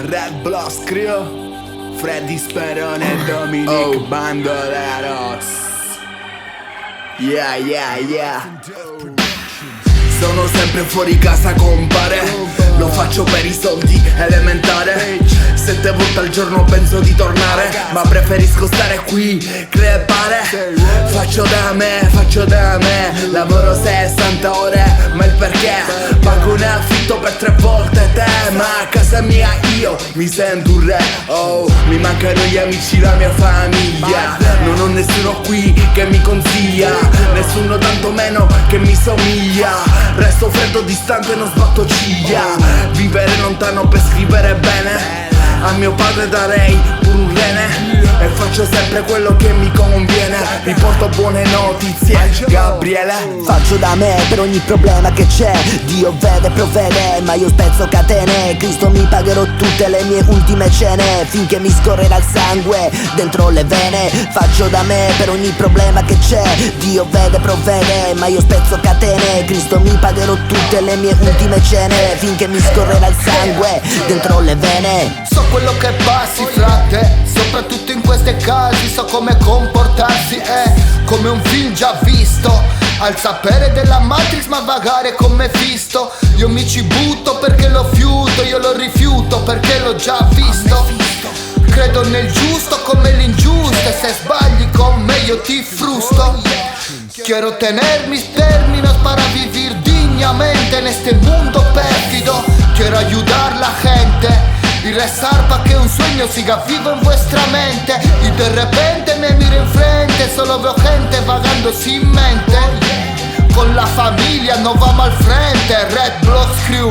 Red Blocks Crew, Freddy Sperone e Dominic Bandoleros. Yeah, yeah, yeah. Sono sempre fuori casa, compare. Lo faccio per i soldi, elementare. 7 volte al giorno penso di tornare, ma preferisco stare qui, crepare. Faccio da me, lavoro 60 ore, ma il perché? Pago un affitto per 3 volte te, ma a casa mia io mi sento un re. Oh, mi mancano gli amici, la mia famiglia. Non ho nessuno qui che mi consiglia, nessuno tanto meno che mi somiglia. Resto freddo, distante, non sbatto ciglia. Vivere lontano per scrivere bene. A mio padre darei pure un rene. E faccio sempre quello che mi conviene. Vi porto buone notizie, Gabriele. Faccio da me per ogni problema che c'è. Dio vede, provvede, ma io spezzo catene. Cristo mi pagherò tutte le mie ultime cene, finché mi scorrerà il sangue dentro le vene. Faccio da me per ogni problema che c'è. Dio vede, provvede, ma io spezzo catene. Cristo mi pagherò tutte le mie ultime cene, finché mi scorrerà il sangue dentro le vene. So quello che passi, frate, soprattutto in questi casi. So come comportarsi, è come un film già visto. Al sapere della Matrix ma vagare con Mephisto. Io mi ci butto perché lo fiuto, io lo rifiuto perché l'ho già visto. Credo nel giusto come l'ingiusto, e se sbagli con me io ti frusto. Quiero tenermi términos para vivir dignamente en este mundo perfido. Quiero ayudar la gente y rezar pa' que un sueño siga vivo en vuestra mente. Y de repente me miro enfrente, solo veo gente vagando sin mente. Con la familia no vamos al frente, Red Blocks Crew,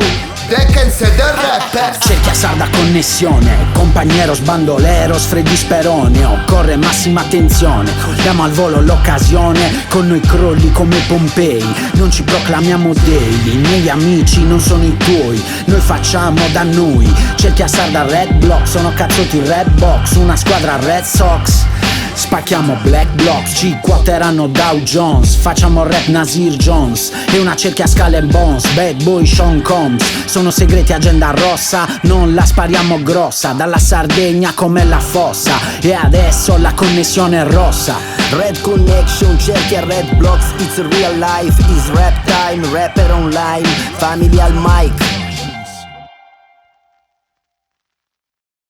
déjense de rapper. Cerchia sarda connessione, compagneros bandoleros, Freddy Sperone. Occorre massima attenzione, diamo al volo l'occasione. Con noi crolli come Pompei, non ci proclamiamo dei. I miei amici non sono i tuoi, noi facciamo da noi. Cerchia sarda Red Block, sono cazzotti Red Box, una squadra Red Sox. Spacchiamo Black Blocks, ci quoteranno Dow Jones. Facciamo rap Nasir Jones e una cerchia Skull and Bones. Bad boy Sean Combs, sono segreti agenda rossa. Non la spariamo grossa, dalla Sardegna come la fossa. E adesso la connessione è rossa. Red Connection, cerchia Red Blocks, it's real life, it's rap time. Rapper online, family al mic.